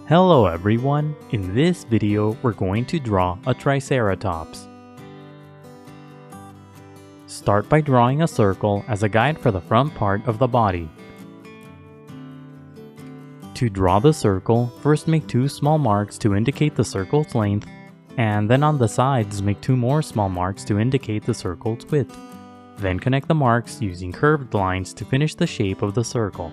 Hello everyone, in this video we're going to draw a Triceratops. Start by drawing a circle as a guide for the front part of the body. To draw the circle, first make two small marks to indicate the circle's length, and then on the sides make two more small marks to indicate the circle's width. Then connect the marks using curved lines to finish the shape of the circle.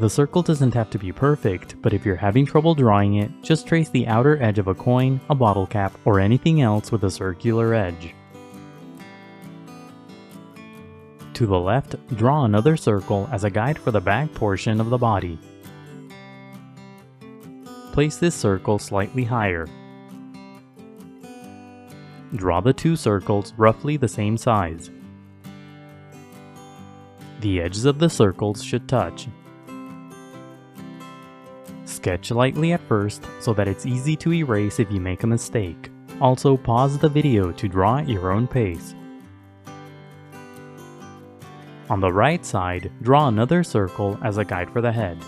The circle doesn't have to be perfect, but if you're having trouble drawing it, just trace the outer edge of a coin, a bottle cap, or anything else with a circular edge. To the left, draw another circle as a guide for the back portion of the body. Place this circle slightly higher. Draw the two circles roughly the same size. The edges of the circles should touch. Sketch lightly at first so that it's easy to erase if you make a mistake. Also pause the video to draw at your own pace. On the right side, draw another circle as a guide for the head.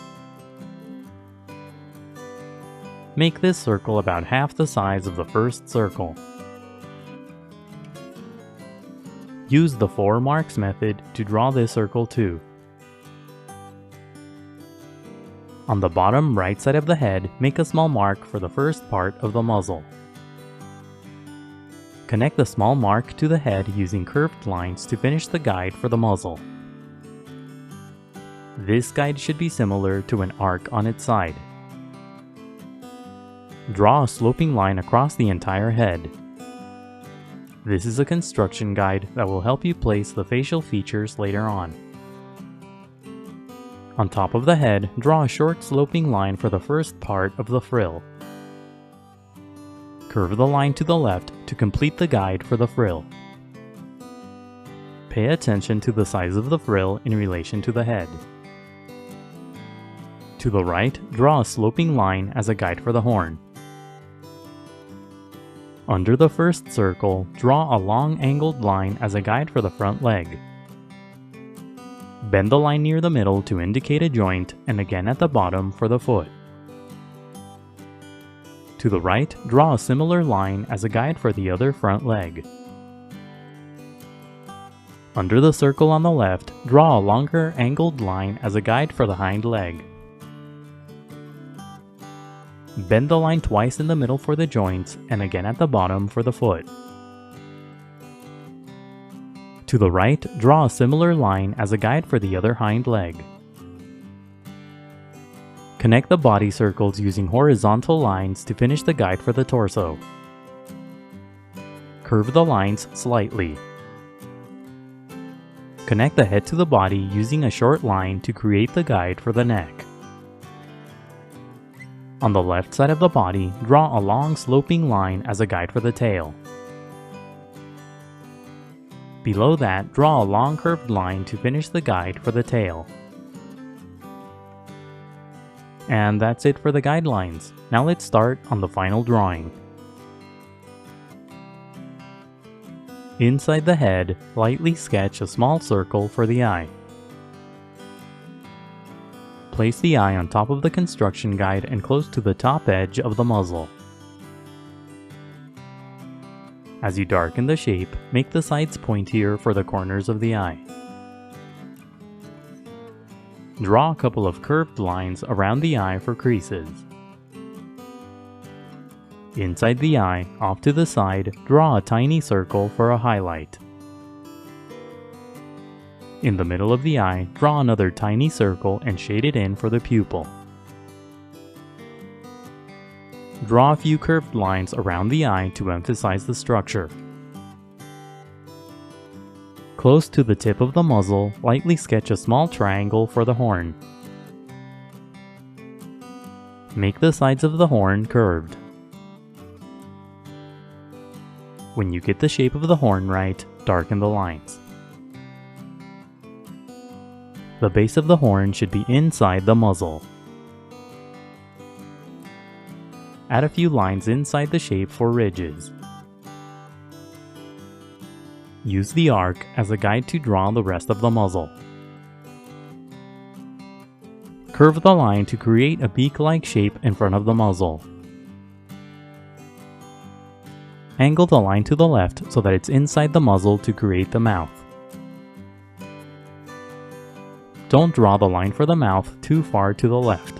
Make this circle about half the size of the first circle. Use the 4 marks method to draw this circle too. On the bottom right side of the head, make a small mark for the first part of the muzzle. Connect the small mark to the head using curved lines to finish the guide for the muzzle. This guide should be similar to an arc on its side. Draw a sloping line across the entire head. This is a construction guide that will help you place the facial features later on. On top of the head, draw a short sloping line for the first part of the frill. Curve the line to the left to complete the guide for the frill. Pay attention to the size of the frill in relation to the head. To the right, draw a sloping line as a guide for the horn. Under the first circle, draw a long angled line as a guide for the front leg. Bend the line near the middle to indicate a joint, and again at the bottom for the foot. To the right, draw a similar line as a guide for the other front leg. Under the circle on the left, draw a longer angled line as a guide for the hind leg. Bend the line twice in the middle for the joints, and again at the bottom for the foot. To the right, draw a similar line as a guide for the other hind leg. Connect the body circles using horizontal lines to finish the guide for the torso. Curve the lines slightly. Connect the head to the body using a short line to create the guide for the neck. On the left side of the body, draw a long sloping line as a guide for the tail. Below that, draw a long curved line to finish the guide for the tail. And that's it for the guidelines. Now let's start on the final drawing. Inside the head, lightly sketch a small circle for the eye. Place the eye on top of the construction guide and close to the top edge of the muzzle. As you darken the shape, make the sides pointier for the corners of the eye. Draw a couple of curved lines around the eye for creases. Inside the eye, off to the side, draw a tiny circle for a highlight. In the middle of the eye, draw another tiny circle and shade it in for the pupil. Draw a few curved lines around the eye to emphasize the structure. Close to the tip of the muzzle, lightly sketch a small triangle for the horn. Make the sides of the horn curved. When you get the shape of the horn right, darken the lines. The base of the horn should be inside the muzzle. Add a few lines inside the shape for ridges. Use the arc as a guide to draw the rest of the muzzle. Curve the line to create a beak-like shape in front of the muzzle. Angle the line to the left so that it's inside the muzzle to create the mouth. Don't draw the line for the mouth too far to the left.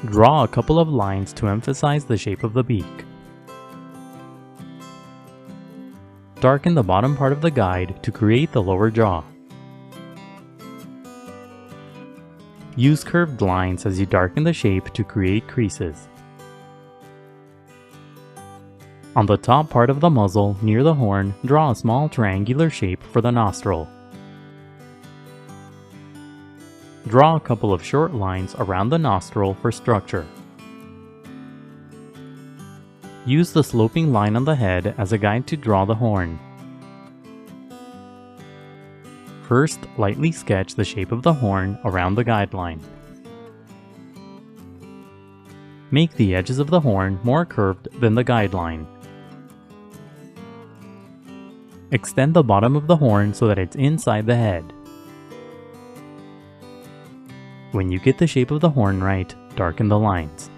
Draw a couple of lines to emphasize the shape of the beak. Darken the bottom part of the guide to create the lower jaw. Use curved lines as you darken the shape to create creases. On the top part of the muzzle, near the horn, draw a small triangular shape for the nostril. Draw a couple of short lines around the nostril for structure. Use the sloping line on the head as a guide to draw the horn. First, lightly sketch the shape of the horn around the guideline. Make the edges of the horn more curved than the guideline. Extend the bottom of the horn so that it's inside the head. When you get the shape of the horn right, darken the lines.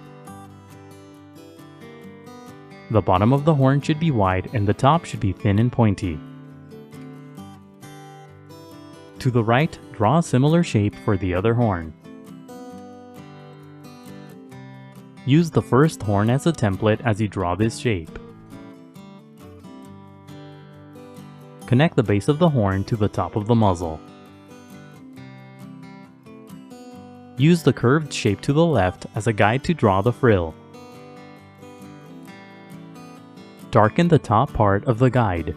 The bottom of the horn should be wide and the top should be thin and pointy. To the right, draw a similar shape for the other horn. Use the first horn as a template as you draw this shape. Connect the base of the horn to the top of the muzzle. Use the curved shape to the left as a guide to draw the frill. Darken the top part of the guide.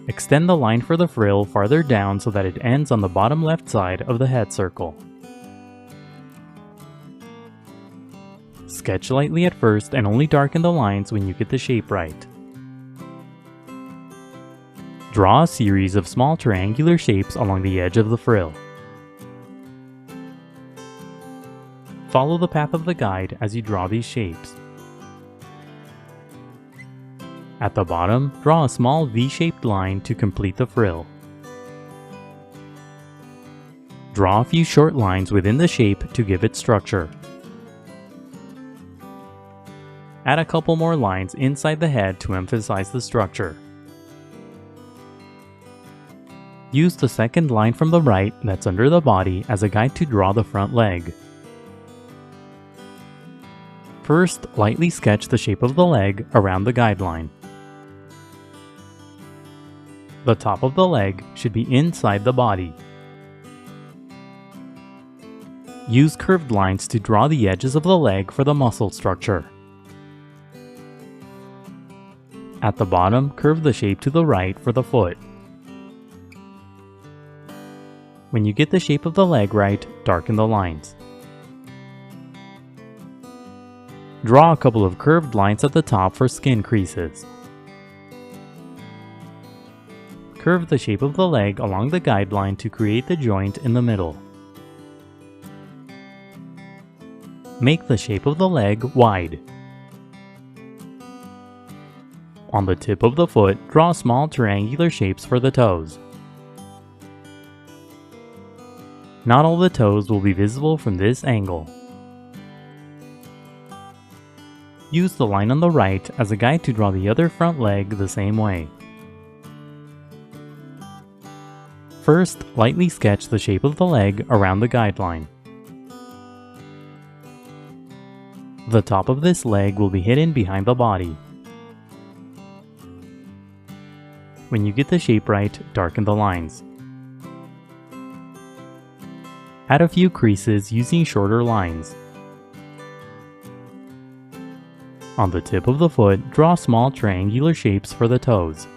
Extend the line for the frill farther down so that it ends on the bottom left side of the head circle. Sketch lightly at first and only darken the lines when you get the shape right. Draw a series of small triangular shapes along the edge of the frill. Follow the path of the guide as you draw these shapes. At the bottom, draw a small V-shaped line to complete the frill. Draw a few short lines within the shape to give it structure. Add a couple more lines inside the head to emphasize the structure. Use the second line from the right that's under the body as a guide to draw the front leg. First, lightly sketch the shape of the leg around the guideline. The top of the leg should be inside the body. Use curved lines to draw the edges of the leg for the muscle structure. At the bottom, curve the shape to the right for the foot. When you get the shape of the leg right, darken the lines. Draw a couple of curved lines at the top for skin creases. Curve the shape of the leg along the guideline to create the joint in the middle. Make the shape of the leg wide. On the tip of the foot, draw small triangular shapes for the toes. Not all the toes will be visible from this angle. Use the line on the right as a guide to draw the other front leg the same way. First, lightly sketch the shape of the leg around the guideline. The top of this leg will be hidden behind the body. When you get the shape right, darken the lines. Add a few creases using shorter lines. On the tip of the foot, draw small triangular shapes for the toes.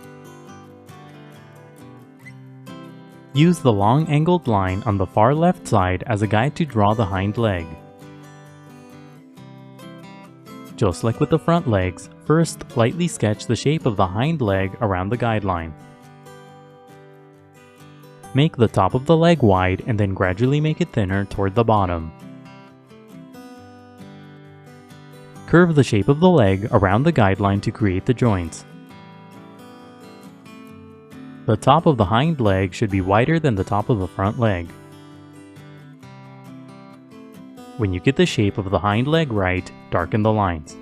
Use the long angled line on the far left side as a guide to draw the hind leg. Just like with the front legs, first lightly sketch the shape of the hind leg around the guideline. Make the top of the leg wide and then gradually make it thinner toward the bottom. Curve the shape of the leg around the guideline to create the joints. The top of the hind leg should be wider than the top of the front leg. When you get the shape of the hind leg right, darken the lines.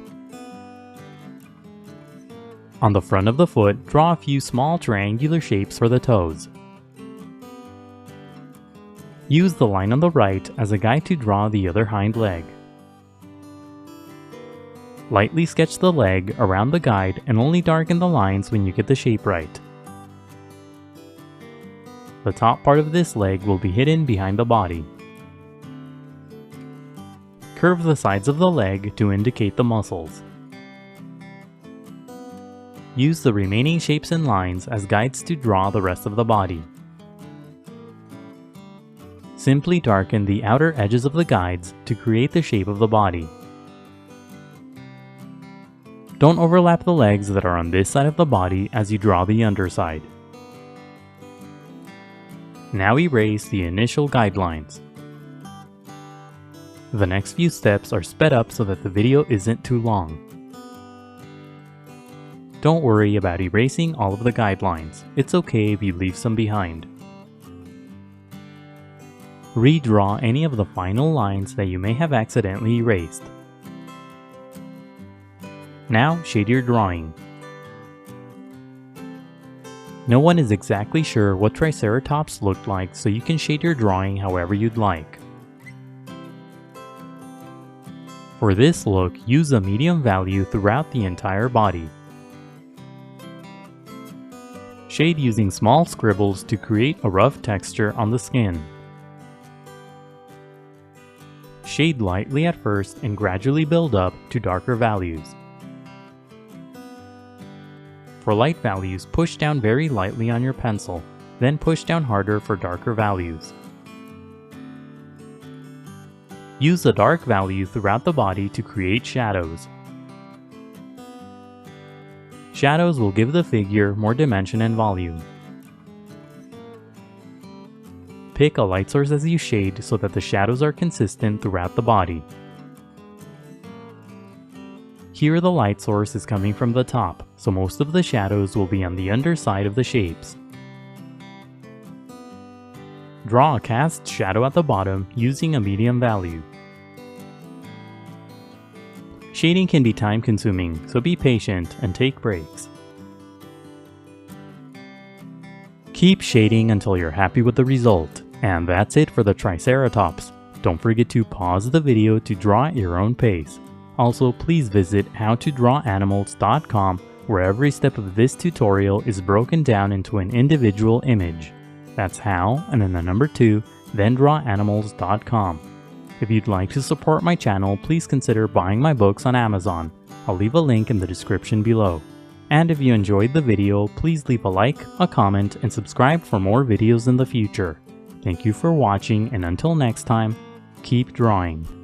On the front of the foot, draw a few small triangular shapes for the toes. Use the line on the right as a guide to draw the other hind leg. Lightly sketch the leg around the guide and only darken the lines when you get the shape right. The top part of this leg will be hidden behind the body. Curve the sides of the leg to indicate the muscles. Use the remaining shapes and lines as guides to draw the rest of the body. Simply darken the outer edges of the guides to create the shape of the body. Don't overlap the legs that are on this side of the body as you draw the underside. Now erase the initial guidelines. The next few steps are sped up so that the video isn't too long. Don't worry about erasing all of the guidelines. It's okay if you leave some behind. Redraw any of the final lines that you may have accidentally erased. Now shade your drawing. No one is exactly sure what Triceratops looked like, so you can shade your drawing however you'd like. For this look, use a medium value throughout the entire body. Shade using small scribbles to create a rough texture on the skin. Shade lightly at first and gradually build up to darker values. For light values, push down very lightly on your pencil, then push down harder for darker values. Use a dark value throughout the body to create shadows. Shadows will give the figure more dimension and volume. Pick a light source as you shade so that the shadows are consistent throughout the body. Here the light source is coming from the top, so most of the shadows will be on the underside of the shapes. Draw a cast shadow at the bottom using a medium value. Shading can be time-consuming, so be patient and take breaks. Keep shading until you're happy with the result. And that's it for the Triceratops. Don't forget to pause the video to draw at your own pace. Also, please visit howtodrawanimals.com, where every step of this tutorial is broken down into an individual image. That's how, and then the number 2, then drawanimals.com. If you'd like to support my channel, please consider buying my books on Amazon. I'll leave a link in the description below. And if you enjoyed the video, please leave a like, a comment, and subscribe for more videos in the future. Thank you for watching, and until next time, keep drawing.